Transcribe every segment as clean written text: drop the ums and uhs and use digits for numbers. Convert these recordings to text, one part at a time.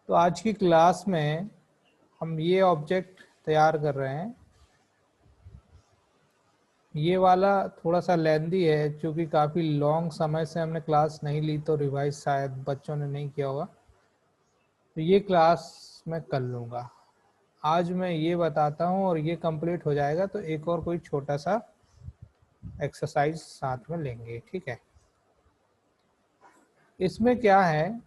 तो आज की क्लास में हम ये ऑब्जेक्ट तैयार कर रहे हैं। ये वाला थोड़ा सा लेंदी है क्योंकि काफ़ी लॉन्ग समय से हमने क्लास नहीं ली, तो रिवाइज शायद बच्चों ने नहीं किया होगा, तो ये क्लास मैं कर लूँगा। आज मैं ये बताता हूँ और ये कंप्लीट हो जाएगा तो एक और कोई छोटा सा एक्सरसाइज साथ में लेंगे, ठीक है। इसमें क्या है,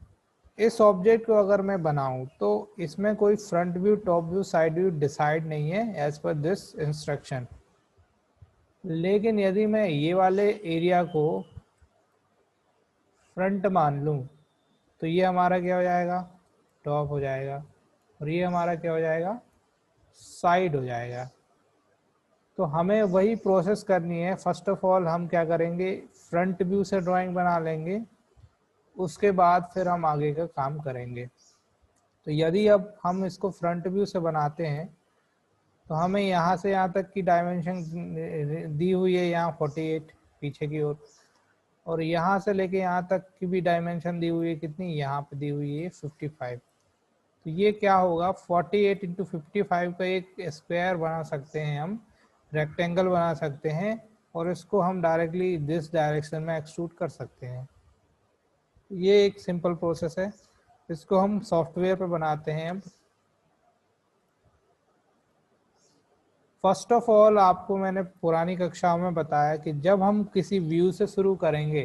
इस ऑब्जेक्ट को अगर मैं बनाऊं तो इसमें कोई front view, top view, side view decide नहीं है एज पर दिस इंस्ट्रक्शन। लेकिन यदि मैं ये वाले एरिया को फ्रंट मान लूं तो ये हमारा क्या हो जाएगा, टॉप हो जाएगा, और ये हमारा क्या हो जाएगा, साइड हो जाएगा। तो हमें वही प्रोसेस करनी है। फर्स्ट ऑफ ऑल हम क्या करेंगे, फ्रंट व्यू से ड्राइंग बना लेंगे, उसके बाद फिर हम आगे का काम करेंगे। तो यदि अब हम इसको फ्रंट व्यू से बनाते हैं तो हमें यहाँ से यहाँ तक की डायमेंशन दी हुई है, यहाँ 48 पीछे की ओर, और यहाँ से लेके यहाँ तक की भी डायमेंशन दी हुई है, कितनी यहाँ पे दी हुई है 55। तो ये क्या होगा, 48 इंटू 55 का एक स्क्वायर बना सकते हैं हम, रेक्टेंगल बना सकते हैं, और इसको हम डायरेक्टली दिस डायरेक्शन में एक्सट्रूड कर सकते हैं। ये एक सिंपल प्रोसेस है, इसको हम सॉफ्टवेयर पे बनाते हैं। अब फर्स्ट ऑफ ऑल आपको मैंने पुरानी कक्षाओं में बताया कि जब हम किसी व्यू से शुरू करेंगे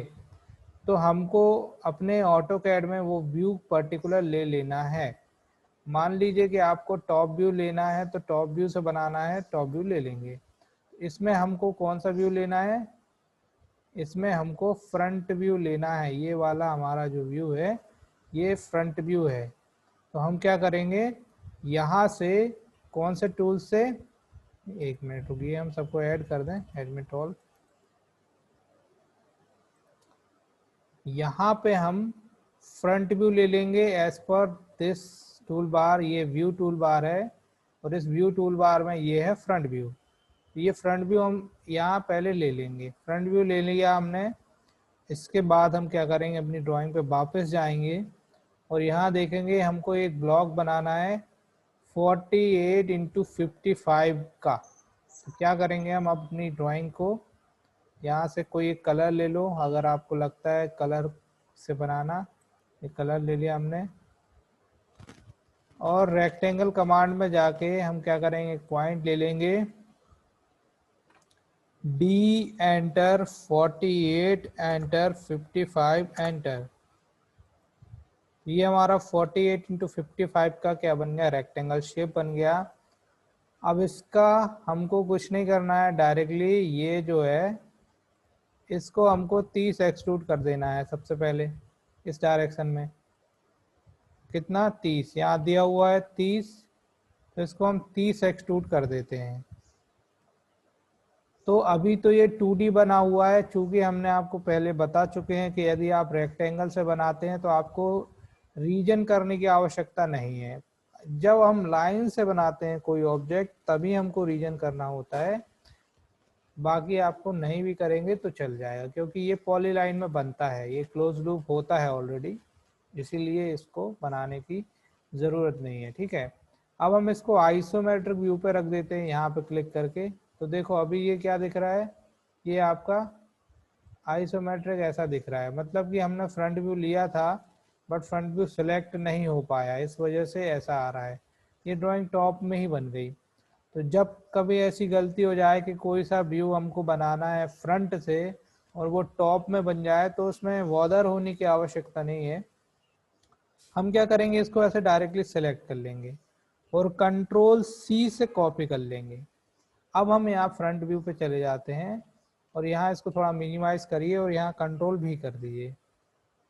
तो हमको अपने ऑटो कैड में वो व्यू पर्टिकुलर ले लेना है। मान लीजिए कि आपको टॉप व्यू लेना है तो टॉप व्यू से बनाना है, टॉप व्यू ले लेंगे। इसमें हमको कौन सा व्यू लेना है, इसमें हमको फ्रंट व्यू लेना है। ये वाला हमारा जो व्यू है ये फ्रंट व्यू है। तो हम क्या करेंगे, यहाँ से कौन से टूल से, एक मिनट रुकिए, हम सबको ऐड कर दें, एडमिट ऑल। यहाँ पे हम फ्रंट व्यू ले लेंगे as per this tool bar. ये व्यू टूल बार है और इस व्यू टूल बार में ये है फ्रंट व्यू। ये फ्रंट व्यू हम यहाँ पहले ले लेंगे। फ्रंट व्यू ले लिया हमने, इसके बाद हम क्या करेंगे, अपनी ड्राइंग पे वापस जाएंगे और यहाँ देखेंगे हमको एक ब्लॉक बनाना है 48 इंटू 55 का। तो क्या करेंगे, हम अपनी ड्राइंग को यहाँ से कोई एक कलर ले लो, अगर आपको लगता है कलर से बनाना, एक कलर ले लिया हमने, और रेक्टेंगल कमांड में जाके हम क्या करेंगे, एक पॉइंट ले लेंगे, डी एंटर, 48 एंटर, 55 एंटर। ये हमारा 48 इंटू 55 का क्या बन गया, रेक्टेंगल शेप बन गया। अब इसका हमको कुछ नहीं करना है, डायरेक्टली ये जो है इसको हमको 30 एक्सट्रूड कर देना है सबसे पहले इस डायरेक्शन में। कितना, 30, यहाँ दिया हुआ है 30, तो इसको हम 30 एक्सट्रूड कर देते हैं। तो अभी तो ये 2D बना हुआ है, चूंकि हमने आपको पहले बता चुके हैं कि यदि आप रेक्टेंगल से बनाते हैं तो आपको रीजन करने की आवश्यकता नहीं है। जब हम लाइन से बनाते हैं कोई ऑब्जेक्ट तभी हमको रीजन करना होता है, बाकी आपको नहीं भी करेंगे तो चल जाएगा, क्योंकि ये पॉलीलाइन में बनता है, ये क्लोज लूप होता है ऑलरेडी, इसीलिए इसको बनाने की ज़रूरत नहीं है, ठीक है। अब हम इसको आइसोमेट्रिक व्यू पे रख देते हैं, यहाँ पे क्लिक करके। तो देखो अभी ये क्या दिख रहा है, ये आपका आइसोमेट्रिक ऐसा दिख रहा है, मतलब कि हमने फ्रंट व्यू लिया था बट फ्रंट व्यू सिलेक्ट नहीं हो पाया, इस वजह से ऐसा आ रहा है। ये ड्राइंग टॉप में ही बन गई। तो जब कभी ऐसी गलती हो जाए कि कोई सा व्यू हमको बनाना है फ्रंट से और वो टॉप में बन जाए तो उसमें बॉदर होने की आवश्यकता नहीं है। हम क्या करेंगे, इसको ऐसे डायरेक्टली सेलेक्ट कर लेंगे और कंट्रोल सी से कॉपी कर लेंगे। अब हम यहाँ फ्रंट व्यू पे चले जाते हैं और यहाँ इसको थोड़ा मिनिमाइज करिए और यहाँ कंट्रोल भी कर दीजिए,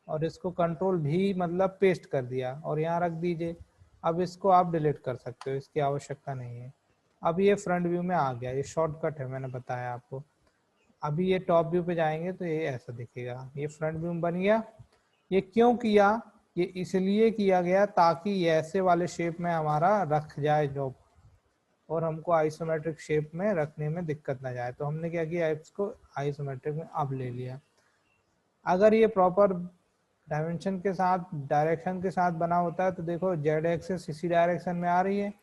और इसको कंट्रोल भी मतलब पेस्ट कर दिया और यहाँ रख दीजिए। अब इसको आप डिलीट कर सकते हो, इसकी आवश्यकता नहीं है। अब ये फ्रंट व्यू में आ गया, ये शॉर्टकट है, मैंने बताया आपको। अभी ये टॉप व्यू पे जाएंगे तो ये ऐसा दिखेगा, ये फ्रंट व्यू में बन गया। ये क्यों किया, ये इसलिए किया गया ताकि ये ऐसे वाले शेप में हमारा रख जाए जॉब, और हमको आइसोमेट्रिक शेप में रखने में दिक्कत ना जाए। तो हमने क्या किया, इसको आइसोमेट्रिक में अब ले लिया। अगर ये प्रॉपर डायमेंशन के साथ डायरेक्शन के साथ बना होता है। तो देखो जेड एक्सिस इसी डायरेक्शन में आ रही है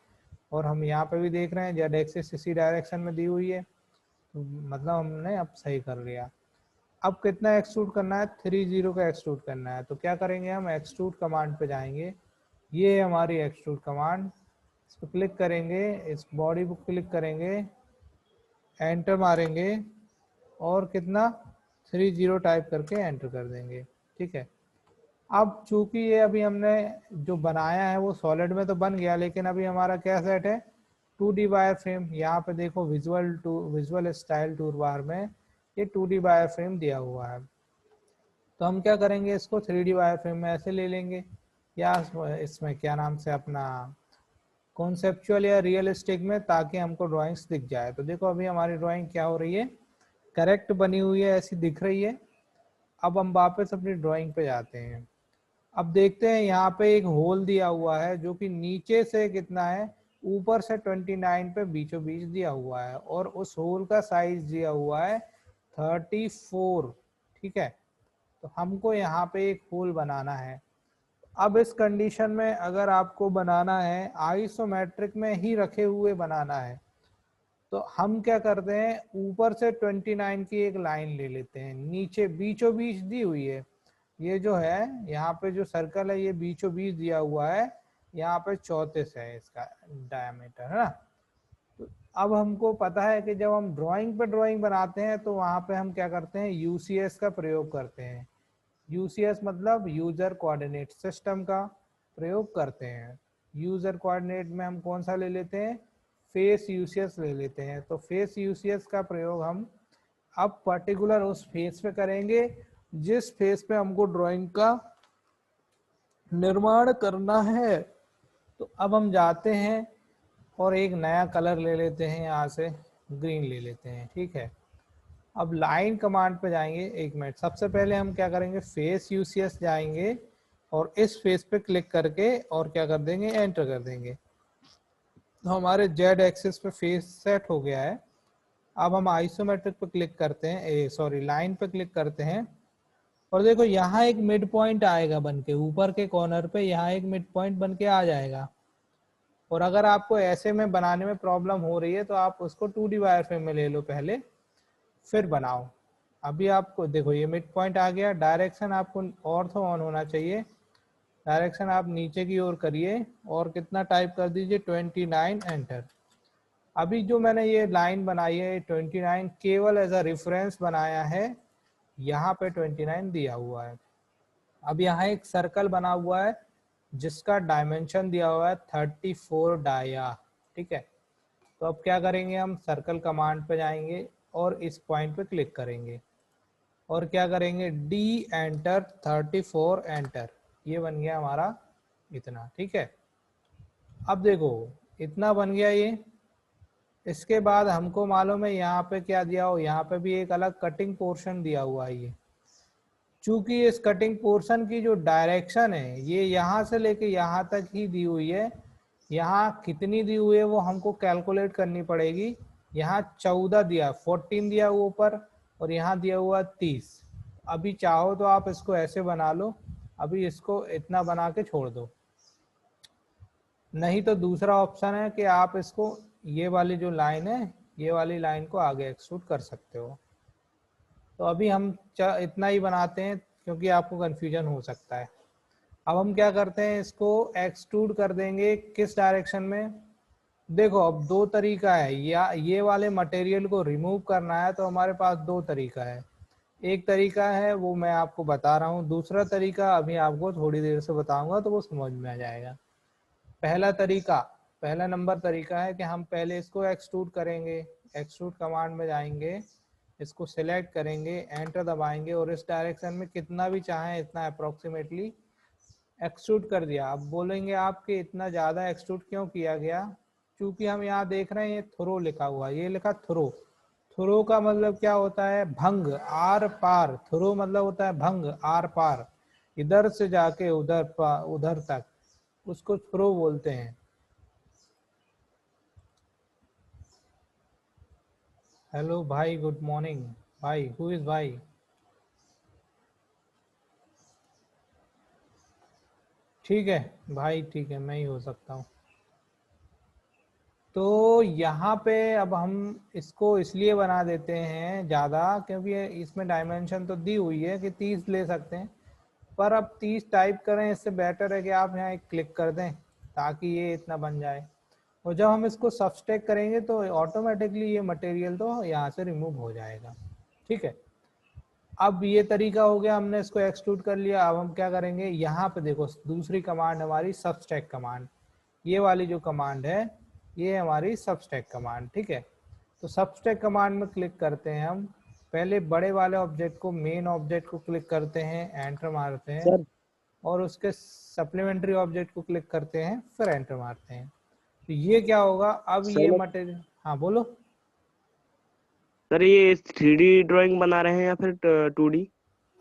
और हम यहाँ पे भी देख रहे हैं जेड एक्सिस इसी डायरेक्शन में दी हुई है, तो मतलब हमने अब सही कर लिया। अब कितना एक्सट्रूड करना है, 30 का एक्सट्रूड करना है। तो क्या करेंगे, हम एक्सट्रूड कमांड पे जाएंगे, ये है हमारी एक्सट्रूड कमांड, इस पर क्लिक करेंगे, इस बॉडी को क्लिक करेंगे, एंटर मारेंगे और कितना 30 टाइप करके एंटर कर देंगे। ठीक है, अब चूंकि ये अभी हमने जो बनाया है वो सॉलिड में तो बन गया, लेकिन अभी हमारा क्या सेट है 2D वायर फ्रेम। यहाँ पे देखो विजुअल स्टाइल टूल बार में ये 2D वायर फ्रेम दिया हुआ है। तो हम क्या करेंगे, इसको 3D वायर फ्रेम में ऐसे ले लेंगे, या इसमें क्या नाम से अपना कॉन्सेप्चुअल या रियलिस्टिक में, ताकि हमको ड्राइंग्स दिख जाए। तो देखो अभी हमारी ड्राइंग क्या हो रही है, करेक्ट बनी हुई है, ऐसी दिख रही है। अब हम वापस अपनी ड्राइंग पे जाते हैं। अब देखते हैं यहाँ पे एक होल दिया हुआ है जो कि नीचे से कितना है, ऊपर से 29 पे बीचों बीच दिया हुआ है, और उस होल का साइज दिया हुआ है 34। ठीक है, तो हमको यहाँ पे एक होल बनाना है। अब इस कंडीशन में अगर आपको बनाना है आइसोमेट्रिक में ही रखे हुए बनाना है, तो हम क्या करते हैं, ऊपर से 29 की एक लाइन ले लेते हैं, नीचे बीचों बीच दी हुई है, ये जो है यहाँ पे जो सर्कल है ये बीचों बीच दिया हुआ है, यहाँ पे 34 है इसका डायमीटर, है ना। तो अब हमको पता है कि जब हम ड्राइंग पे ड्राइंग बनाते हैं तो वहां पे हम क्या करते हैं, यूसीएस का प्रयोग करते हैं। यूसीएस मतलब यूजर कोऑर्डिनेट सिस्टम का प्रयोग करते हैं। यूजर कोऑर्डिनेट में हम कौन सा ले लेते हैं, फेस यूसीएस ले लेते हैं। तो फेस यूसीएस का प्रयोग हम अब पर्टिकुलर उस फेस पे करेंगे जिस फेस पे हमको ड्राइंग का निर्माण करना है। तो अब हम जाते हैं और एक नया कलर ले लेते हैं, यहाँ से ग्रीन ले लेते हैं। ठीक है, अब लाइन कमांड पे जाएंगे, एक मिनट, सबसे पहले हम क्या करेंगे, फेस यूसीएस जाएंगे और इस फेस पे क्लिक करके और क्या कर देंगे, एंटर कर देंगे। तो हमारे जेड एक्सिस पे फेस सेट हो गया है। अब हम आइसोमेट्रिक पे क्लिक करते हैं, सॉरी लाइन पे क्लिक करते हैं, और देखो यहाँ एक मिड पॉइंट आएगा बन के, ऊपर के कॉर्नर पे यहाँ एक मिड पॉइंट बन के आ जाएगा। और अगर आपको ऐसे में बनाने में प्रॉब्लम हो रही है तो आप उसको 2D वायर फ्रेम में ले लो पहले, फिर बनाओ। अभी आपको देखो ये मिड पॉइंट आ गया। डायरेक्शन आपको ऑर्थो ऑन होना चाहिए, डायरेक्शन आप नीचे की ओर करिए और कितना टाइप कर दीजिए 29, एंटर। अभी जो मैंने ये लाइन बनाई है 29 केवल एज अ रेफरेंस बनाया है, यहाँ पे 29 दिया हुआ है। अब यहाँ एक सर्कल बना हुआ है जिसका डायमेंशन दिया हुआ है 34 डाया। ठीक है, तो अब क्या करेंगे, हम सर्कल कमांड पे जाएंगे और इस पॉइंट पे क्लिक करेंगे और क्या करेंगे, डी एंटर 34 एंटर, ये बन गया हमारा इतना। ठीक है, अब देखो इतना बन गया ये। इसके बाद हमको मालूम है यहाँ पे क्या दिया हो, यहाँ पे भी एक अलग कटिंग पोर्शन दिया हुआ है। ये चूंकि इस कटिंग पोर्शन की जो डायरेक्शन है ये यहाँ से लेके यहाँ तक ही दी हुई है, यहाँ कितनी दी हुई है वो हमको कैलकुलेट करनी पड़ेगी। यहाँ 14 दिया, 14 दिया हुआ ऊपर, और यहाँ दिया हुआ 30। अभी चाहो तो आप इसको ऐसे बना लो, अभी इसको इतना बना के छोड़ दो, नहीं तो दूसरा ऑप्शन है कि आप इसको ये वाली जो लाइन है ये वाली लाइन को आगे एक्सट्रूड कर सकते हो। तो अभी हम इतना ही बनाते हैं क्योंकि आपको कंफ्यूजन हो सकता है। अब हम क्या करते हैं, इसको एक्सट्रूड कर देंगे किस डायरेक्शन में। देखो अब दो तरीका है, या ये वाले मटेरियल को रिमूव करना है तो हमारे पास दो तरीका है। एक तरीका है वो मैं आपको बता रहा हूँ, दूसरा तरीका अभी आपको थोड़ी देर से बताऊंगा तो वो समझ में आ जाएगा। पहला तरीका, पहला नंबर तरीका है कि हम पहले इसको एक्सट्रूड करेंगे। एक्सट्रूड कमांड में जाएंगे, इसको सिलेक्ट करेंगे, एंटर दबाएंगे और इस डायरेक्शन में कितना भी चाहें इतना अप्रोक्सीमेटली एक्सट्रूड कर दिया। अब बोलेंगे आप कि इतना ज़्यादा एक्सट्रूड क्यों किया गया, क्योंकि हम यहाँ देख रहे हैं ये थ्रो लिखा हुआ है, ये लिखा थ्रो। थ्रो का मतलब क्या होता है, भंग, आर पार। थ्रो मतलब होता है भंग, आर पार, इधर से जाके उधर तक, उसको थ्रो बोलते हैं। हेलो भाई, गुड मॉर्निंग भाई, हु इज भाई। ठीक है भाई, ठीक है, मैं ही हो सकता हूँ। तो यहाँ पे अब हम इसको इसलिए बना देते हैं ज़्यादा, क्योंकि इसमें डायमेंशन तो दी हुई है कि 30 ले सकते हैं, पर अब 30 टाइप करें इससे बेटर है कि आप यहाँ एक क्लिक कर दें ताकि ये इतना बन जाए। और जब हम इसको सबस्ट्रैक्ट करेंगे तो ऑटोमेटिकली ये मटेरियल तो यहाँ से रिमूव हो जाएगा। ठीक है, अब ये तरीका हो गया, हमने इसको एक्सट्रूड कर लिया। अब हम क्या करेंगे, यहाँ पे देखो दूसरी कमांड हमारी सबस्ट्रैक्ट कमांड, ये वाली जो कमांड है ये हमारी सबस्ट्रैक्ट कमांड। ठीक है, तो सबस्ट्रैक्ट कमांड में क्लिक करते हैं हम, पहले बड़े वाले ऑब्जेक्ट को, मेन ऑब्जेक्ट को क्लिक करते हैं, एंटर मारते हैं, सर और उसके सप्लीमेंट्री ऑब्जेक्ट को क्लिक करते हैं, फिर एंटर मारते हैं। तो ये क्या होगा, अब ये मटेरियल, हाँ बोलो। सर ये 3D ड्राइंग बना रहे हैं या फिर 2D?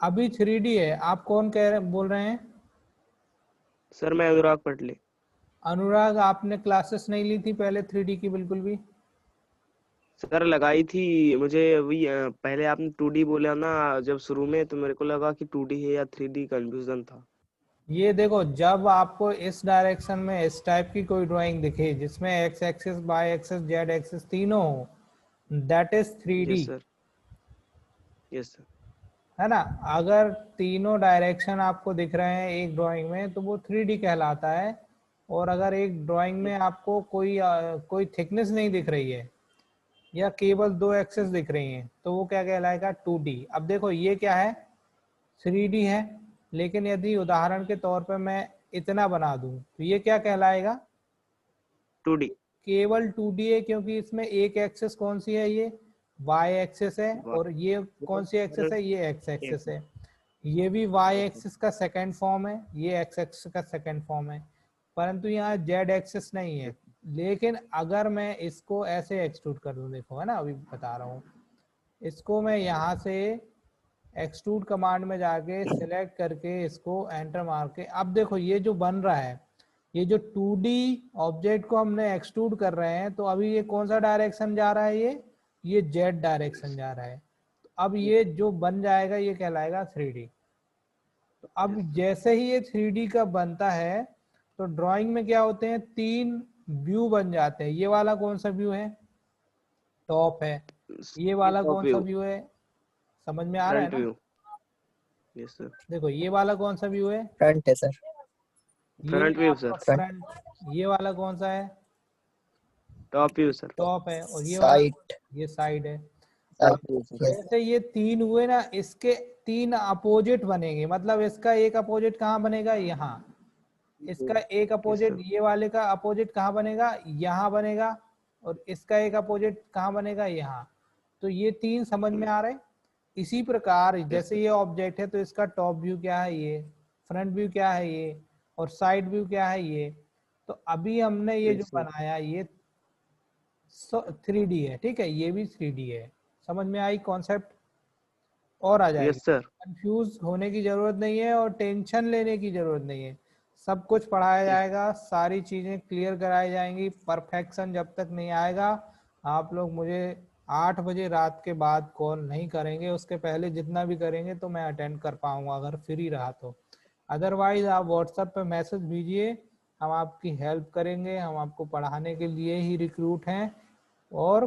अभी 3D है। आप कौन बोल रहे हैं? सर मैं अनुराग पटले। अनुराग, आपने क्लासेस नहीं ली थी पहले 3D की बिल्कुल भी? सर लगाई थी मुझे अभी, पहले आपने 2D बोला ना जब शुरू में, तो मेरे को लगा कि 2D है या 3D, कंफ्यूजन था। ये देखो, जब आपको इस डायरेक्शन में इस टाइप की कोई ड्राइंग दिखे जिसमें X axis, Y axis, Z axis तीनों हो, that is 3D। Yes sir, yes sir. है ना? अगर तीनों डायरेक्शन आपको दिख रहे हैं एक ड्राइंग में तो वो 3D कहलाता है। और अगर एक ड्राइंग में आपको कोई थिकनेस नहीं दिख रही है या केवल 2 एक्सेस दिख रही हैं तो वो क्या कहलाएगा, 2D। अब देखो ये क्या है, 3D है, लेकिन यदि उदाहरण के तौर पर मैं इतना बना दूं तो ये क्या कहलाएगा, 2D। केवल 2D है, क्योंकि इसमें एक एक्सेस कौन सी है, ये y एक्सेस है, और ये कौन सी एक्सेस है, ये x एक्सेस है। ये भी y एक्सिस का सेकंड फॉर्म है, ये x एक्सिस का सेकंड फॉर्म है, परंतु यहाँ z एक्सिस नहीं है। लेकिन अगर मैं इसको ऐसे एक्सट्रूड कर दूं, देखो है ना, अभी बता रहा हूँ, इसको मैं यहाँ से एक्सट्रूड कमांड में जाके सिलेक्ट करके इसको एंटर मार के, अब देखो ये जो बन रहा है, ये जो 2D ऑब्जेक्ट को हमने एक्सट्रूड कर रहे हैं, तो अभी ये कौन सा डायरेक्शन जा रहा है, ये Z डायरेक्शन जा रहा है। तो अब ये जो बन जाएगा ये कहलाएगा 3D। तो अब जैसे ही ये 3D का बनता है तो ड्राइंग में क्या होते हैं, 3 व्यू बन जाते हैं। ये वाला कौन सा व्यू है, टॉप है। ये वाला टॉप कौन सा व्यू, व्यू है, समझ में आ रहा है फ्रंट ना? व्यू। Yes sir. देखो ये वाला कौन सा व्यू है, फ्रंट है सर। ये फ्रंट व्यू आपका सर। फ्रंट। ये वाला कौन सा है, टॉप व्यू सर। टॉप है। और ये वाला, साइड। ये साइड है। साइड अब व्यू सर। जैसे ये 3 हुए ना, इसके 3 अपोजिट बनेंगे, मतलब इसका एक अपोजिट कहाँ बनेगा, यहाँ। इसका एक यस अपोजिट, सर। ये वाले का अपोजिट कहाँ बनेगा, यहाँ बनेगा। और इसका एक अपोजिट कहाँ बनेगा, यहाँ। तो ये 3 समझ में आ रहे। इसी प्रकार यस जैसे सर। ये ऑब्जेक्ट है तो इसका टॉप व्यू क्या है, ये फ्रंट व्यू क्या है, ये, और साइड व्यू क्या है, ये। तो अभी हमने ये जो यस सर। बनाया ये 3D है। ठीक है, ये भी 3D है। समझ में आई कॉन्सेप्ट? और आ जाएगी, यस सर। कंफ्यूज होने की जरूरत नहीं है और टेंशन लेने की जरूरत नहीं है। सब कुछ पढ़ाया जाएगा, सारी चीजें क्लियर कराई जाएंगी। परफेक्शन जब तक नहीं आएगा, आप लोग मुझे 8 बजे रात के बाद कॉल नहीं करेंगे। उसके पहले जितना भी करेंगे तो मैं अटेंड कर पाऊंगा अगर फ्री रहा तो। अदरवाइज आप व्हाट्सएप पे मैसेज भेजिए, हम आपकी हेल्प करेंगे। हम आपको पढ़ाने के लिए ही रिक्रूट हैं और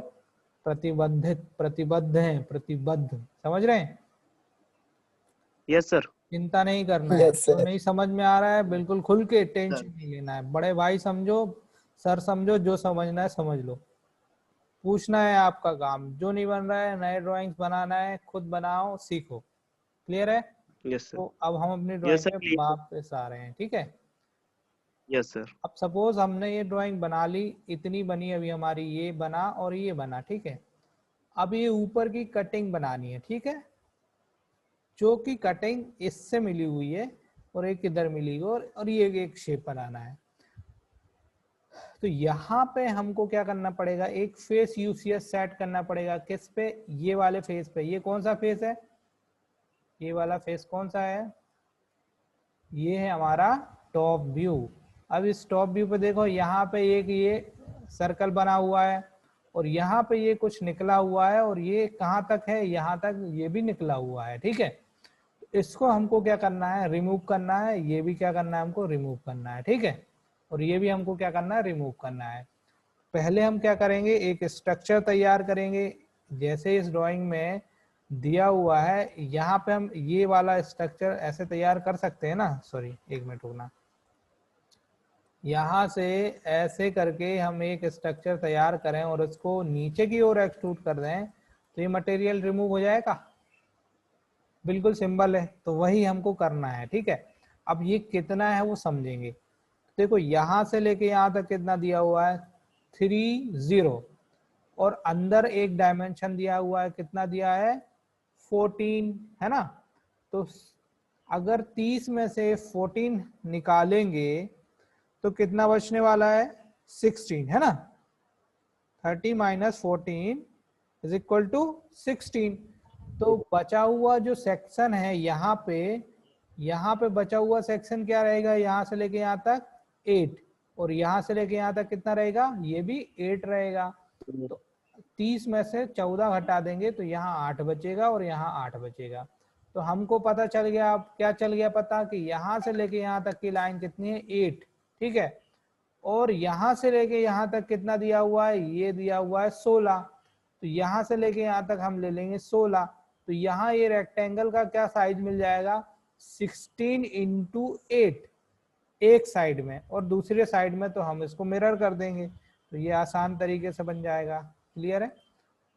प्रतिबद्ध हैं, प्रतिबद्ध। समझ रहे हैं? Yes sir. चिंता नहीं करना है, यस जो सर। नहीं समझ में आ रहा है बिल्कुल खुल के टेंशन नहीं लेना है। बड़े भाई समझो, सर समझो, जो समझना है समझ लो। पूछना है आपका काम, जो नहीं बन रहा है, नए ड्राइंग्स बनाना है, खुद बनाओ, सीखो। क्लियर है? Yes sir. तो अब हम अपनी यस ड्राइंग सर, पे क्लियर। वापस आ रहे हैं। ठीक है, यस सर। अब सपोज हमने ये ड्राइंग बना ली, इतनी बनी अभी हमारी, ये बना और ये बना। ठीक है, अब ये ऊपर की कटिंग बनानी है। ठीक है, जो कि कटिंग इससे मिली हुई है और एक इधर मिली हुई, और ये एक शेप बनाना है। तो यहाँ पे हमको क्या करना पड़ेगा, एक फेस यूसीएस सेट करना पड़ेगा। किस पे, ये वाले फेस पे। ये कौन सा फेस है, ये वाला फेस कौन सा है, ये है हमारा टॉप व्यू। अब इस टॉप व्यू पे देखो, यहाँ पे एक ये सर्कल बना हुआ है और यहाँ पे ये कुछ निकला हुआ है, और ये कहाँ तक है, यहाँ तक ये भी निकला हुआ है। ठीक है, इसको हमको क्या करना है, रिमूव करना है। ये भी क्या करना है, हमको रिमूव करना है, ठीक है। और ये भी हमको क्या करना है, रिमूव करना है। पहले हम क्या करेंगे, एक स्ट्रक्चर तैयार करेंगे जैसे इस ड्राइंग में दिया हुआ है। यहाँ पे हम ये वाला स्ट्रक्चर ऐसे तैयार कर सकते हैं ना, सॉरी एक मिनट रुकना। यहाँ से ऐसे करके हम एक स्ट्रक्चर तैयार करें और इसको नीचे की ओर एक्सट्रूड कर दें तो ये मटेरियल रिमूव हो जाएगा। बिल्कुल सिंपल है, तो वही हमको करना है, ठीक है। अब ये कितना है वो समझेंगे। देखो यहाँ से लेके यहाँ तक कितना दिया हुआ है, 30, और अंदर एक डायमेंशन दिया हुआ है, कितना दिया है, 14, है ना। तो अगर 30 में से 14 निकालेंगे तो कितना बचने वाला है, 16, है ना। 30 - 14 = 16। तो बचा हुआ जो सेक्शन है यहाँ पे बचा हुआ सेक्शन क्या रहेगा, यहाँ से लेके यहाँ तक 8, और यहाँ से लेके यहाँ तक कितना रहेगा, ये भी 8 रहेगा। तो 30 में से 14 घटा देंगे तो यहाँ 8 बचेगा और यहाँ 8 बचेगा। तो हमको पता चल गया, अब क्या चल गया पता, कि यहाँ से लेके यहाँ तक की लाइन कितनी है, 8, ठीक है। और यहाँ से लेके यहाँ तक कितना दिया हुआ है, ये दिया हुआ है 16। तो यहाँ से लेके यहाँ तक हम ले लेंगे 16। तो यहाँ ये रेक्टेंगल का क्या साइज मिल जाएगा, 16 × 8 एक साइड में, और दूसरे साइड में तो हम इसको मिरर कर देंगे, तो ये आसान तरीके से बन जाएगा। क्लियर है।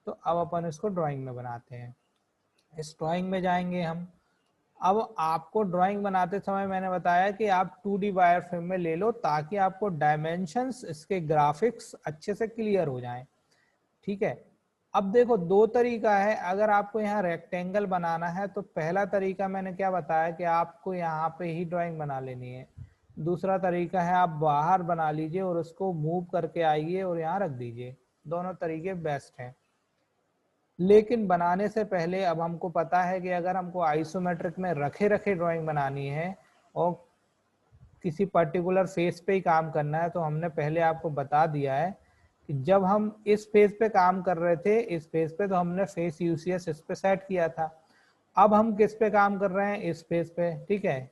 तो अब अपन इसको ड्राइंग में बनाते हैं। इस ड्राइंग में जाएंगे हम। अब आपको ड्राइंग बनाते समय मैंने बताया कि आप 2D वायर फ्रेम में ले लो ताकि आपको डायमेंशंस, इसके ग्राफिक्स अच्छे से क्लियर हो जाएं, ठीक है। अब देखो दो तरीका है, अगर आपको यहाँ रेक्टेंगल बनाना है तो पहला तरीका मैंने क्या बताया कि आपको यहाँ पे ही ड्राइंग बना लेनी है। दूसरा तरीका है आप बाहर बना लीजिए और उसको मूव करके आइए और यहाँ रख दीजिए। दोनों तरीके बेस्ट हैं। लेकिन बनाने से पहले अब हमको पता है कि अगर हमको आइसोमेट्रिक में रखे रखे ड्राइंग बनानी है और किसी पर्टिकुलर फेस पे ही काम करना है, तो हमने पहले आपको बता दिया है कि जब हम इस फेस पे काम कर रहे थे, इस फेस पे, तो हमने फेस यूसीएस इस पे सेट किया था। अब हम किस पे काम कर रहे हैं, इस फेस पे, ठीक है।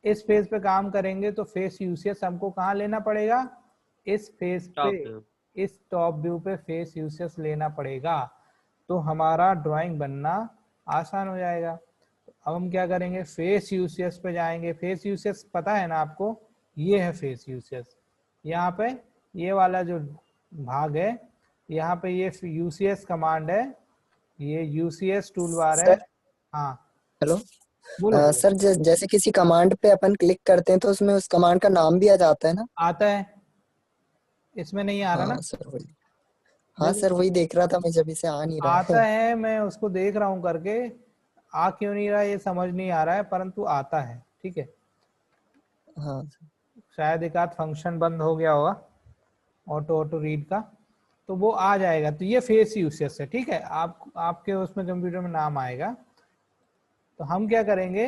इस फेस पे काम करेंगे तो फेस यूसीएस हमको कहाँ लेना पड़ेगा, इस फेस पे, इस टॉप व्यू पे फेस यूसीएस लेना पड़ेगा। तो हमारा ड्राइंग बनना आसान हो जाएगा। अब हम क्या करेंगे, फेस यूसीएस पे जाएंगे। फेस यूसीएस पता है ना आपको, ये है फेस यूसीएस। यहाँ पे ये वाला जो भाग है, यहाँ पे ये यूसीएस कमांड है, ये यूसीएस टूल बार है। हाँ हेलो बोलो। सर, जैसे किसी कमांड पे अपन क्लिक करते हैं तो उसमें उस कमांड का नाम भी आ जाता है ना? आता है, इसमें नहीं आ रहा ना। हाँ सर वही, हाँ देखो सर वही देख रहा था मैं, जब से आ नहीं रहा आता है। है, मैं उसको देख रहा हूँ करके, आ क्यों नहीं रहा ये समझ नहीं आ रहा है, परंतु आता है, ठीक है। हाँ शायद एक आध फंक्शन बंद हो गया होगा ऑटो रीड का, तो वो आ जाएगा। तो ये फेस यूसेस है, ठीक है। आपके उसमें कंप्यूटर में नाम आएगा। तो हम क्या करेंगे,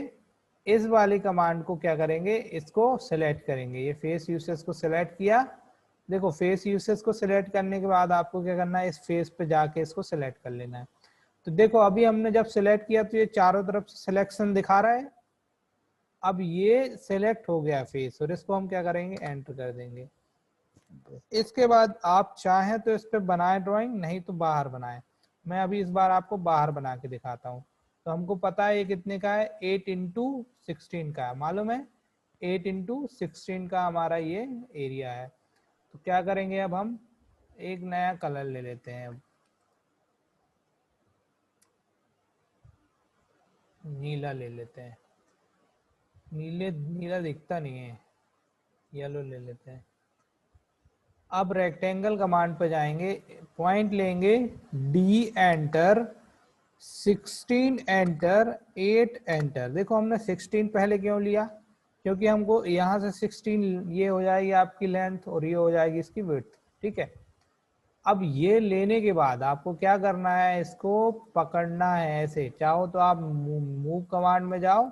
इस वाली कमांड को क्या करेंगे, इसको सिलेक्ट करेंगे। ये फेस यूसेस को सिलेक्ट किया। देखो फेस यूसेस को सिलेक्ट करने के बाद आपको क्या करना है, इस फेस पे जाके इसको सिलेक्ट कर लेना है। तो देखो अभी हमने जब सिलेक्ट किया तो ये चारों तरफ से सिलेक्शन दिखा रहा है। अब ये सिलेक्ट हो गया फेस, और इसको हम क्या करेंगे, एंटर कर देंगे। इसके बाद आप चाहें तो इस पे बनाएं ड्राइंग, नहीं तो बाहर बनाएं। मैं अभी इस बार आपको बाहर बना के दिखाता हूँ। तो हमको पता है ये कितने का है, 8 × 16 का है, मालूम है 8 × 16 का हमारा ये एरिया है। तो क्या करेंगे, अब हम एक नया कलर ले लेते हैं। अब नीला ले लेते हैं। नीला दिखता नहीं है, येलो ले लेते हैं। अब रेक्टेंगल कमांड पे जाएंगे, पॉइंट लेंगे, डी एंटर, 16 एंटर, 8 एंटर। देखो हमने 16 पहले क्यों लिया, क्योंकि हमको यहाँ से 16 ये हो जाएगी आपकी लेंथ और ये हो जाएगी इसकी विड्थ, ठीक है। अब ये लेने के बाद आपको क्या करना है, इसको पकड़ना है ऐसे। चाहो तो आप मूव कमांड में जाओ,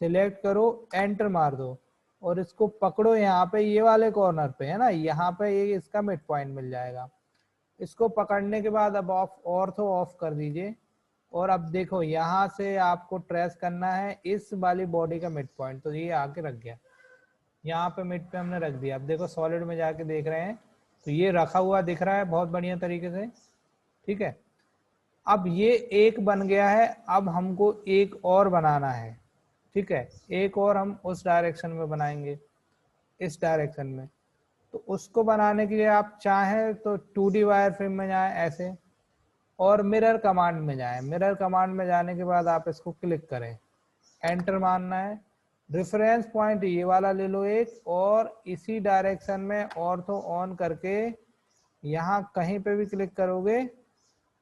सिलेक्ट करो, एंटर मार दो और इसको पकड़ो यहाँ पे, ये वाले कॉर्नर पे है ना, यहाँ पे ये इसका मिड पॉइंट मिल जाएगा। इसको पकड़ने के बाद अब ऑफ ऑर्थो ऑफ कर दीजिए और अब देखो यहाँ से आपको ट्रेस करना है इस वाली बॉडी का मिड पॉइंट, तो ये आके रख गया यहाँ पे, मिड पे हमने रख दिया। अब देखो सॉलिड में जाके देख रहे हैं तो ये रखा हुआ दिख रहा है बहुत बढ़िया तरीके से, ठीक है। अब ये एक बन गया है, अब हमको एक और बनाना है, ठीक है। एक और हम उस डायरेक्शन में बनाएंगे, इस डायरेक्शन में। तो उसको बनाने के लिए आप चाहें तो 2D वायर फ्रेम में जाएं ऐसे, और मिरर कमांड में जाएं। मिरर कमांड में जाने के बाद आप इसको क्लिक करें, एंटर मारना है। रेफरेंस पॉइंट ये वाला ले लो एक, और इसी डायरेक्शन में ऑर्थो ऑन करके यहाँ कहीं पे भी क्लिक करोगे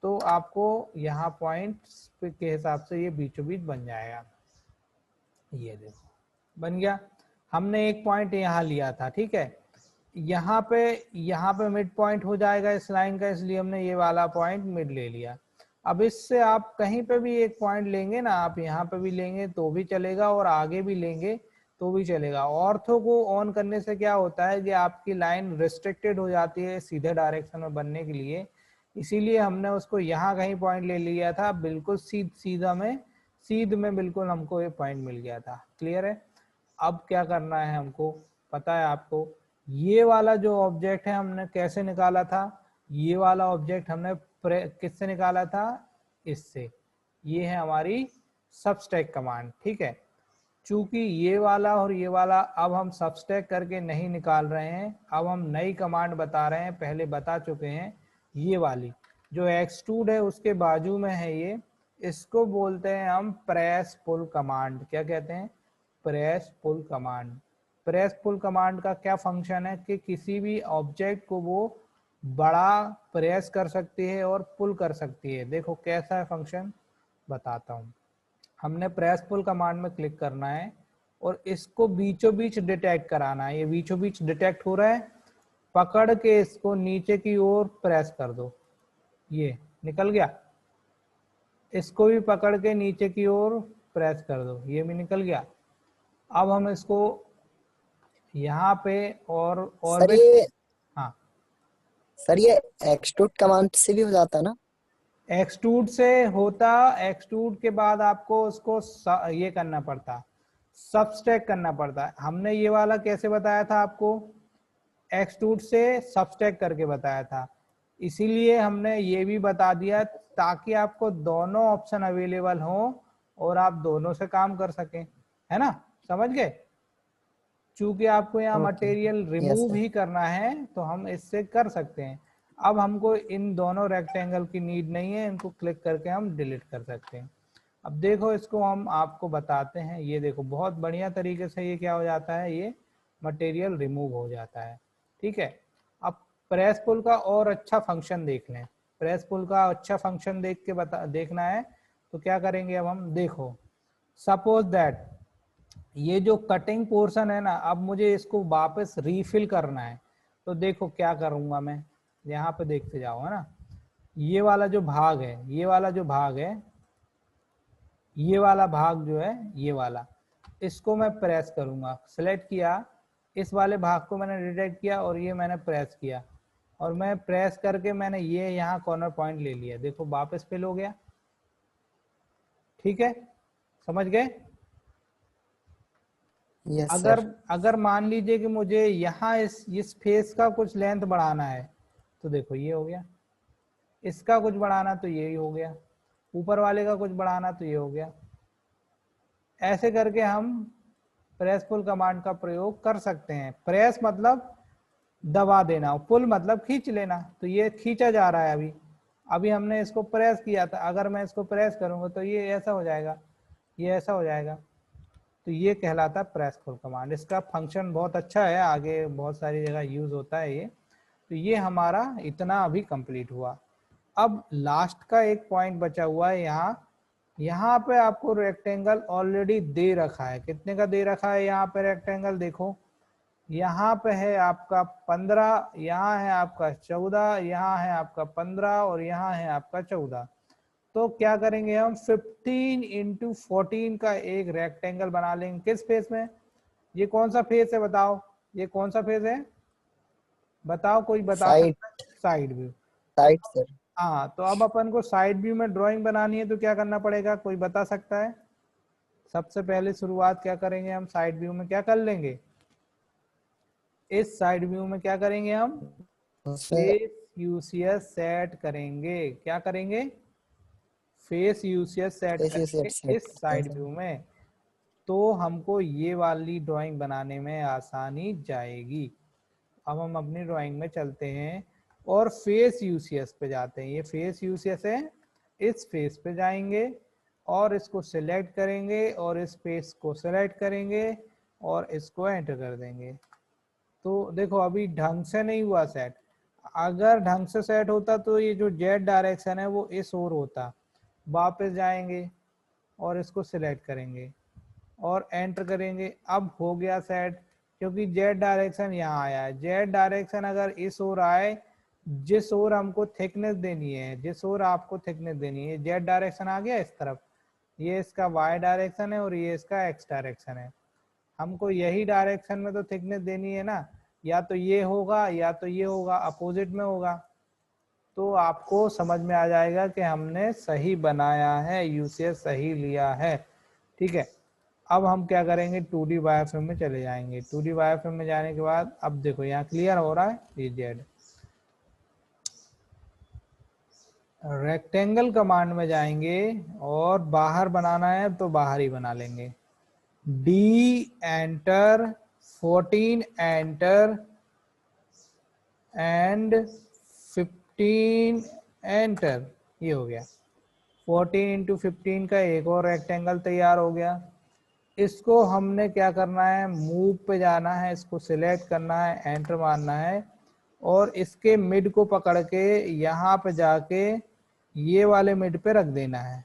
तो आपको यहाँ पॉइंट के हिसाब से ये बीचों बीच बन जाएगा। ये देखो बन गया। हमने एक पॉइंट यहाँ लिया था, ठीक है। यहाँ पे मिड पॉइंट हो जाएगा इस लाइन का, इसलिए हमने ये वाला पॉइंट मिड ले लिया। अब इससे आप कहीं पे भी एक पॉइंट लेंगे ना, आप यहाँ पे भी लेंगे तो भी चलेगा और आगे भी लेंगे तो भी चलेगा। ऑर्थो को ऑन करने से क्या होता है कि आपकी लाइन रिस्ट्रिक्टेड हो जाती है सीधे डायरेक्शन में बनने के लिए, इसीलिए हमने उसको यहाँ कहीं पॉइंट ले लिया था, बिल्कुल सीध में बिल्कुल हमको ये पॉइंट मिल गया था। क्लियर है। अब क्या करना है हमको पता है आपको, ये वाला जो ऑब्जेक्ट है हमने कैसे निकाला था, ये वाला ऑब्जेक्ट हमने किससे निकाला था, इससे। ये है हमारी सबस्ट्रैक्ट कमांड, ठीक है। चूंकि ये वाला और ये वाला अब हम सबस्ट्रैक्ट करके नहीं निकाल रहे हैं, अब हम नई कमांड बता रहे हैं, पहले बता चुके हैं। ये वाली जो एक्सट्रूड है उसके बाजू में है ये, इसको बोलते हैं हम प्रेस पुल कमांड। क्या कहते हैं, प्रेस पुल कमांड। प्रेस पुल कमांड का क्या फंक्शन है कि किसी भी ऑब्जेक्ट को वो बड़ा प्रेस कर सकती है और पुल कर सकती है। देखो कैसा है फंक्शन, बताता हूँ। हमने प्रेस पुल कमांड में क्लिक करना है और इसको बीचों बीच डिटेक्ट कराना है। ये बीचों बीच डिटेक्ट हो रहा है, पकड़ के इसको नीचे की ओर प्रेस कर दो, ये निकल गया। इसको भी पकड़ के नीचे की ओर प्रेस कर दो, ये भी निकल गया। अब हम इसको यहाँ पे और सर भी, ये हाँ सर ये एक्सट्रूड कमांड से भी हो जाता ना? एक्सट्रूड से होता, एक्सट्रूड के बाद आपको उसको ये करना पड़ता, सबस्ट्रैक्ट करना पड़ता। हमने ये वाला कैसे बताया था आपको, एक्सट्रूड से सबस्ट्रैक्ट करके बताया था, इसीलिए हमने ये भी बता दिया ताकि आपको दोनों ऑप्शन अवेलेबल हो और आप दोनों से काम कर सकें, है ना, समझ गए। चूंकि आपको यहाँ मटेरियल रिमूव ही करना है तो हम इससे कर सकते हैं। अब हमको इन दोनों रेक्टेंगल की नीड नहीं है, इनको क्लिक करके हम डिलीट कर सकते हैं। अब देखो इसको हम आपको बताते हैं, ये देखो बहुत बढ़िया तरीके से ये क्या हो जाता है, ये मटेरियल रिमूव हो जाता है, ठीक है। अब प्रेस पुल का और अच्छा फंक्शन देख लें। प्रेस पुल का अच्छा फंक्शन देखना है तो क्या करेंगे अब हम, देखो सपोज दैट ये जो कटिंग पोर्शन है ना, अब मुझे इसको वापस रीफिल करना है। तो देखो क्या करूंगा मैं, यहाँ पे देखते जाओ, है ना। ये वाला जो भाग है, ये वाला जो भाग है, ये वाला भाग जो है, ये वाला, इसको मैं प्रेस करूंगा। सेलेक्ट किया, इस वाले भाग को मैंने डिटेक्ट किया और ये मैंने प्रेस किया, और मैं प्रेस करके मैंने ये यहाँ कॉर्नर पॉइंट ले लिया। देखो वापस फिल हो गया, ठीक है, समझ गए। अगर मान लीजिए कि मुझे यहाँ इस फेस का कुछ लेंथ बढ़ाना है तो देखो ये हो गया, इसका कुछ बढ़ाना तो ये हो गया, ऊपर वाले का कुछ बढ़ाना तो ये हो गया। ऐसे करके हम प्रेस पुल कमांड का प्रयोग कर सकते हैं। प्रेस मतलब दबा देना, पुल मतलब खींच लेना। तो ये खींचा जा रहा है, अभी हमने इसको प्रेस किया था, अगर मैं इसको प्रेस करूंगा तो ये ऐसा हो जाएगा, ये ऐसा हो जाएगा। तो ये कहलाता है प्रेस पुल कमांड। इसका फंक्शन बहुत अच्छा है, आगे बहुत सारी जगह यूज होता है ये। तो ये हमारा इतना अभी कंप्लीट हुआ। अब लास्ट का एक पॉइंट बचा हुआ है यहाँ पे आपको रेक्टेंगल ऑलरेडी दे रखा है। कितने का दे रखा है यहाँ पे रेक्टेंगल, देखो यहाँ पे है आपका 15, यहाँ है आपका 14, यहाँ है आपका 15 और यहाँ है आपका 14। तो क्या करेंगे हम 15x14 का एक रेक्टेंगल बना लेंगे। किस फेस में, ये कौन सा फेस है बताओ, ये कौन सा फेस है बताओ, कोई बता सकता है, साइड व्यू। Side sir. हाँ, तो अब अपन को साइड व्यू में ड्राइंग बनानी है तो क्या करना पड़ेगा, कोई बता सकता है? सबसे पहले शुरुआत क्या करेंगे हम, साइड व्यू में क्या कर लेंगे, इस साइड व्यू में क्या करेंगे हम, सर फेस यूसीएस सेट करेंगे। क्या करेंगे, फेस यूसीएस सेट ऐसे करेंगे सेट इस करते हैं साइड सर। व्यू में, तो हमको ये वाली ड्राइंग बनाने में आसानी जाएगी। अब हम अपनी ड्राइंग में चलते हैं और फेस यूसीएस पे जाते हैं। ये फेस यूसीएस है, इस फेस पे जाएंगे और इसको सिलेक्ट करेंगे और इस फेस को सिलेक्ट करेंगे और इसको एंटर कर देंगे। तो देखो अभी ढंग से नहीं हुआ सेट, अगर ढंग से सेट होता तो ये जो जेड डायरेक्शन है वो इस ओर होता। वापस जाएंगे और इसको सिलेक्ट करेंगे और एंटर करेंगे, अब हो गया सेट। क्योंकि जेड डायरेक्शन यहाँ आया है, जेड डायरेक्शन अगर इस ओर आए, जिस ओर हमको थिकनेस देनी है, जिस ओर आपको थिकनेस देनी है, जेड डायरेक्शन आ गया इस तरफ, ये इसका वाई डायरेक्शन है और ये इसका एक्स डायरेक्शन है। हमको यही डायरेक्शन में तो थिकनेस देनी है ना, या तो ये होगा या तो ये होगा, अपोजिट में होगा। तो आपको समझ में आ जाएगा कि हमने सही बनाया है, यूसीएस सही लिया है। ठीक है, अब हम क्या करेंगे, 2D वायरफ्रेम में चले जाएंगे। 2D वायरफ्रेम में जाने के बाद अब देखो यहाँ क्लियर हो रहा है, ये जेड। रेक्टेंगल कमांड में जाएंगे और बाहर बनाना है तो बाहर ही बना लेंगे। D enter, 14 enter and 15 enter, ये हो गया। 14 इंटू 15 का एक और रेक्टेंगल तैयार हो गया। इसको हमने क्या करना है, मूव पे जाना है, इसको सिलेक्ट करना है, एंटर मारना है और इसके मिड को पकड़ के यहाँ पे जाके ये वाले मिड पे रख देना है।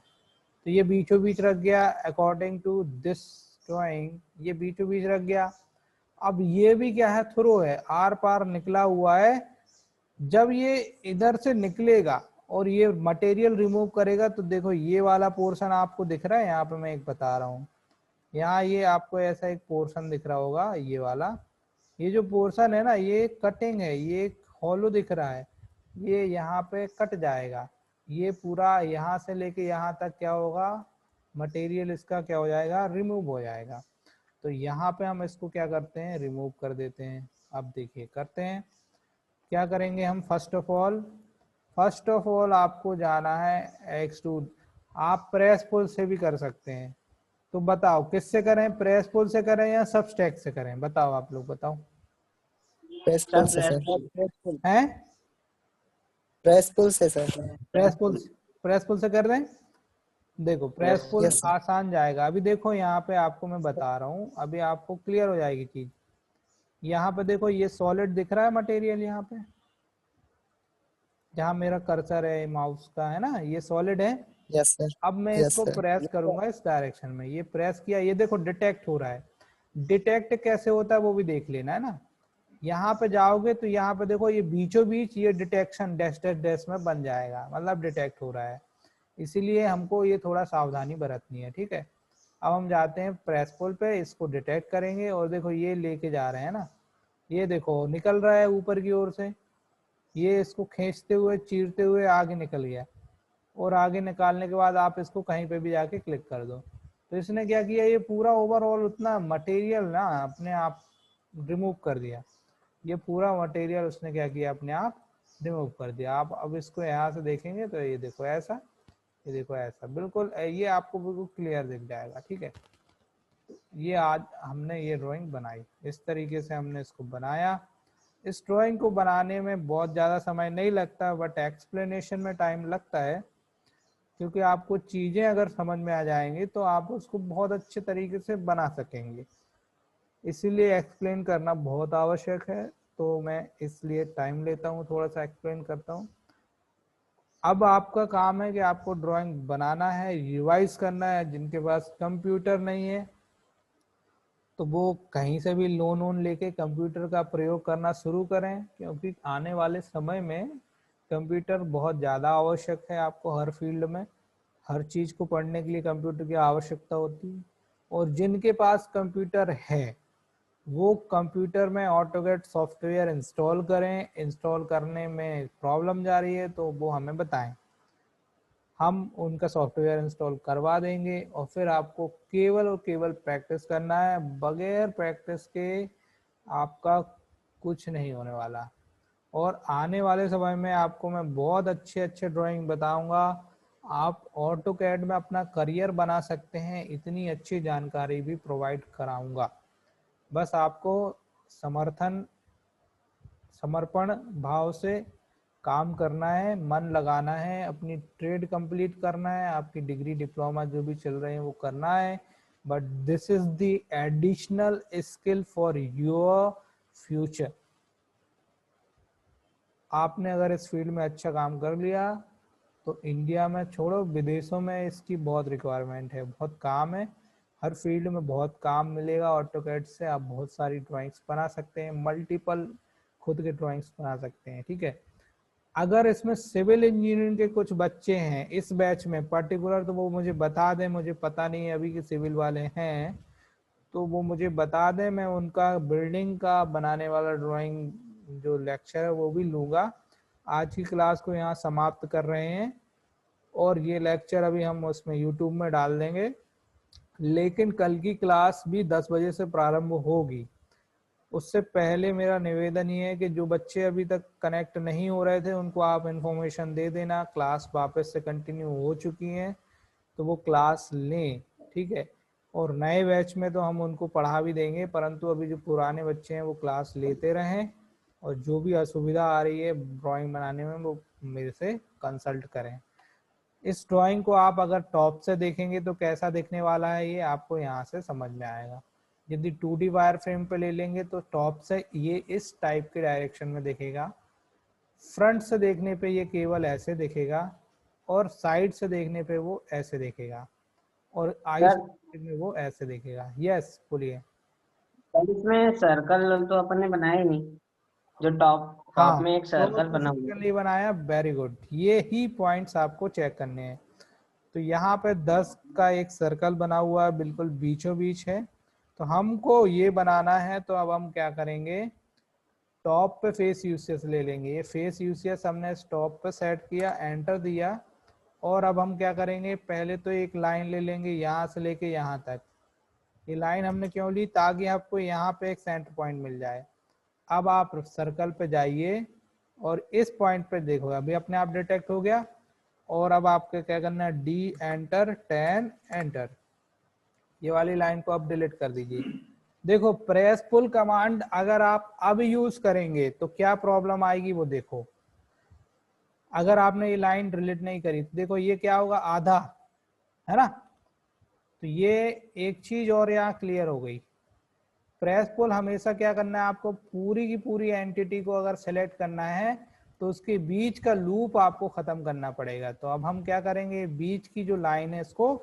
तो ये बीचों बीच रख गया अकॉर्डिंग टू दिस ड्राइंग, ये बीचों बीच रख गया। अब ये भी क्या है, थ्रो है, आर पार निकला हुआ है। जब ये इधर से निकलेगा और ये मटेरियल रिमूव करेगा तो देखो ये वाला पोर्शन आपको दिख रहा है, यहाँ पे मैं एक बता रहा हूँ, यहाँ ये आपको ऐसा एक पोर्शन दिख रहा होगा, ये वाला, ये जो पोर्शन है ना, ये कटिंग है, ये हॉलो दिख रहा है, ये यहाँ पे कट जाएगा। ये पूरा यहाँ से लेके यहाँ तक क्या होगा, मटेरियल इसका क्या हो जाएगा, रिमूव हो जाएगा। तो यहाँ पे हम इसको क्या करते हैं, रिमूव कर देते हैं। अब देखिए करते हैं, क्या करेंगे हम, फर्स्ट ऑफ ऑल आपको जाना है एक्सट्रूड। आप प्रेस पुल से भी कर सकते हैं, तो बताओ किससे करें, प्रेस पुल से करें या सबस्ट्रैक्ट से करें, बताओ आप लोग बताओ। प्रेस पुल से सर। हैं, प्रेस पुल से सर। प्रेस पुल से कर दें। देखो प्रेस पुल यस सर। आसान जाएगा। अभी देखो यहाँ पे आपको मैं बता रहा हूँ, अभी आपको क्लियर हो जाएगी चीज। यहाँ पे देखो ये सॉलिड दिख रहा है मटेरियल, यहाँ पे जहाँ मेरा कर्सर है माउस का, है ना, ये सॉलिड है। Yes sir. अब मैं यस इसको सर। प्रेस करूंगा इस डायरेक्शन में, ये प्रेस किया, ये देखो डिटेक्ट हो रहा है। डिटेक्ट कैसे होता है वो भी देख लेना है ना। यहाँ पे जाओगे तो यहाँ पे देखो ये बीचों बीच ये डिटेक्शन डैश डैश डैश में बन जाएगा, मतलब डिटेक्ट हो रहा है। इसीलिए हमको ये थोड़ा सावधानी बरतनी है, ठीक है। अब हम जाते हैं प्रेस पुल पे, इसको डिटेक्ट करेंगे और देखो ये लेके जा रहे हैं ना, ये देखो निकल रहा है ऊपर की ओर से, ये इसको खींचते हुए चीरते हुए आगे निकल गया। और आगे निकालने के बाद आप इसको कहीं पे भी जाके क्लिक कर दो, तो इसने क्या किया, ये पूरा ओवरऑल उतना मटेरियल ना अपने आप रिमूव कर दिया। ये पूरा मटेरियल उसने क्या किया, अपने आप रिमूव कर दिया। आप अब इसको यहाँ से देखेंगे तो ये देखो ऐसा, ये देखो ऐसा, बिल्कुल ये आपको बिल्कुल क्लियर दिख जाएगा, ठीक है। ये आज हमने ये ड्राइंग बनाई, इस तरीके से हमने इसको बनाया। इस ड्राइंग को बनाने में बहुत ज़्यादा समय नहीं लगता, बट एक्सप्लेनेशन में टाइम लगता है, क्योंकि आपको चीज़ें अगर समझ में आ जाएंगी तो आप उसको बहुत अच्छे तरीके से बना सकेंगे। इसीलिए एक्सप्लेन करना बहुत आवश्यक है, तो मैं इसलिए टाइम लेता हूँ, थोड़ा सा एक्सप्लेन करता हूँ। अब आपका काम है कि आपको ड्राइंग बनाना है, रिवाइज करना है। जिनके पास कंप्यूटर नहीं है तो वो कहीं से भी लोन वोन लेके कंप्यूटर का प्रयोग करना शुरू करें, क्योंकि आने वाले समय में कंप्यूटर बहुत ज़्यादा आवश्यक है। आपको हर फील्ड में हर चीज़ को पढ़ने के लिए कंप्यूटर की आवश्यकता होती है। और जिनके पास कंप्यूटर है वो कंप्यूटर में ऑटोकैड सॉफ्टवेयर इंस्टॉल करें, इंस्टॉल करने में प्रॉब्लम जा रही है तो वो हमें बताएं, हम उनका सॉफ्टवेयर इंस्टॉल करवा देंगे। और फिर आपको केवल और केवल प्रैक्टिस करना है, बगैर प्रैक्टिस के आपका कुछ नहीं होने वाला। और आने वाले समय में आपको मैं बहुत अच्छे अच्छे ड्राइंग बताऊंगा, आप ऑटोकैड में अपना करियर बना सकते हैं, इतनी अच्छी जानकारी भी प्रोवाइड कराऊंगा। बस आपको समर्पण भाव से काम करना है, मन लगाना है, अपनी ट्रेड कंप्लीट करना है, आपकी डिग्री डिप्लोमा जो भी चल रहे हैं वो करना है। But this is the additional skill for your future. आपने अगर इस फील्ड में अच्छा काम कर लिया तो इंडिया में छोड़ो, विदेशों में इसकी बहुत रिक्वायरमेंट है, बहुत काम है, हर फील्ड में बहुत काम मिलेगा। ऑटोकैड से आप बहुत सारी ड्राइंग्स बना सकते हैं, मल्टीपल खुद के ड्राइंग्स बना सकते हैं, ठीक है। अगर इसमें सिविल इंजीनियरिंग के कुछ बच्चे हैं इस बैच में पर्टिकुलर, तो वो मुझे बता दें, मुझे पता नहीं है अभी के सिविल वाले हैं तो वो मुझे बता दें, मैं उनका बिल्डिंग का बनाने वाला ड्राइंग जो लेक्चर है वो भी लूँगा। आज की क्लास को यहाँ समाप्त कर रहे हैं और ये लेक्चर अभी हम उसमें यूट्यूब में डाल देंगे, लेकिन कल की क्लास भी 10 बजे से प्रारंभ होगी। उससे पहले मेरा निवेदन ये है कि जो बच्चे अभी तक कनेक्ट नहीं हो रहे थे उनको आप इन्फॉर्मेशन दे देना, क्लास वापस से कंटिन्यू हो चुकी है तो वो क्लास लें, ठीक है। और नए बैच में तो हम उनको पढ़ा भी देंगे, परंतु अभी जो पुराने बच्चे हैं वो क्लास लेते रहें, और जो भी असुविधा आ रही है ड्राइंग बनाने में वो मेरे से कंसल्ट करें। इस ड्राइंग को आप अगर टॉप से देखेंगे तो कैसा दिखने वाला है ये आपको यहाँ से समझ में आएगा। यदि 2D वायर फ्रेम पे ले लेंगे तो टॉप से ये इस टाइप के डायरेक्शन में दिखेगा, फ्रंट से देखने पे ये केवल ऐसे दिखेगा, और साइड से देखने पे वो ऐसे दिखेगा, और आई में वो ऐसे दिखेगा। यस बोलिए। इसमें सर्कल तो अपन ने बनाया ही नहीं, जो टॉप हाँ, में एक सर्कल तो बना सर्कल हुआ नहीं बनाया, वेरी गुड। ये ही पॉइंट्स आपको चेक करने हैं। तो यहाँ पे 10 का एक सर्कल बना हुआ है, बिल्कुल बीचों बीच है, तो हमको ये बनाना है। तो अब हम क्या करेंगे, टॉप पे फेस यूसीएस ले लेंगे। ये फेस यूसीएस हमने टॉप पे सेट किया, एंटर दिया, और अब हम क्या करेंगे, पहले तो एक लाइन ले लेंगे यहाँ से लेके यहाँ तक। ये लाइन हमने क्यों ली, ताकि आपको यहाँ पे एक सेंटर पॉइंट मिल जाए। अब आप सर्कल पे जाइए और इस पॉइंट पे देखो, अभी अपने आप डिटेक्ट हो गया। और अब आपको क्या करना है, डी एंटर 10 एंटर, ये वाली लाइन को आप डिलीट कर दीजिए। देखो प्रेस पुल कमांड अगर आप अब यूज करेंगे तो क्या प्रॉब्लम आएगी वो देखो। अगर आपने ये लाइन डिलीट नहीं करी तो देखो ये क्या होगा, आधा, है ना। तो ये एक चीज और यहाँ क्लियर हो गई। प्रेस पुल हमेशा क्या करना है, आपको पूरी की पूरी एंटिटी को अगर सेलेक्ट करना है तो उसके बीच का लूप आपको खत्म करना पड़ेगा। तो अब हम क्या करेंगे, बीच की जो लाइन है इसको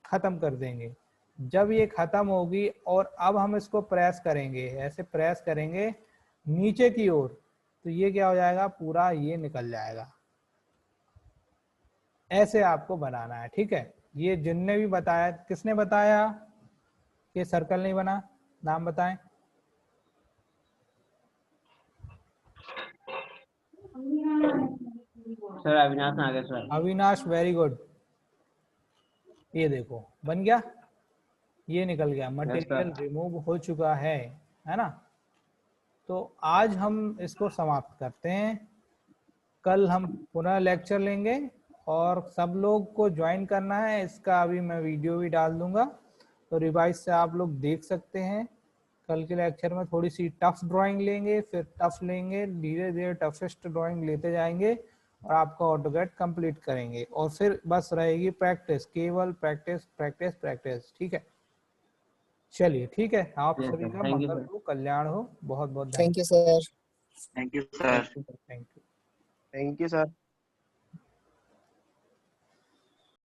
खत्म कर देंगे। जब ये खत्म होगी और अब हम इसको प्रेस करेंगे, ऐसे प्रेस करेंगे नीचे की ओर, तो ये क्या हो जाएगा, पूरा ये निकल जाएगा। ऐसे आपको बनाना है, ठीक है। ये जिनने भी बताया, किसने बताया कि सर्कल नहीं बना, नाम बताएं। Sir Avinash Nageshwar. Avinash, very good. ये देखो बन गया, ये निकल गया, मटेरियल रिमूव हो चुका है ना। तो आज हम इसको समाप्त करते हैं, कल हम पुनः लेक्चर लेंगे और सब लोग को ज्वाइन करना है। इसका अभी मैं वीडियो भी डाल दूंगा, तो रिवाइज से आप लोग देख सकते हैं। कल के लेक्चर में थोड़ी सी टफ ड्राइंग लेंगे, फिर टफ लेंगे, धीरे धीरे टफेस्ट ड्राइंग लेते जाएंगे और आपका ऑटोकैड कंप्लीट करेंगे। और फिर बस रहेगी प्रैक्टिस, केवल प्रैक्टिस प्रैक्टिस प्रैक्टिस, ठीक है। चलिए ठीक है, आप सभी का मंगल हो, कल्याण हो। बहुत बहुत thank you sir. Thank you sir. Thank you. Thank you sir.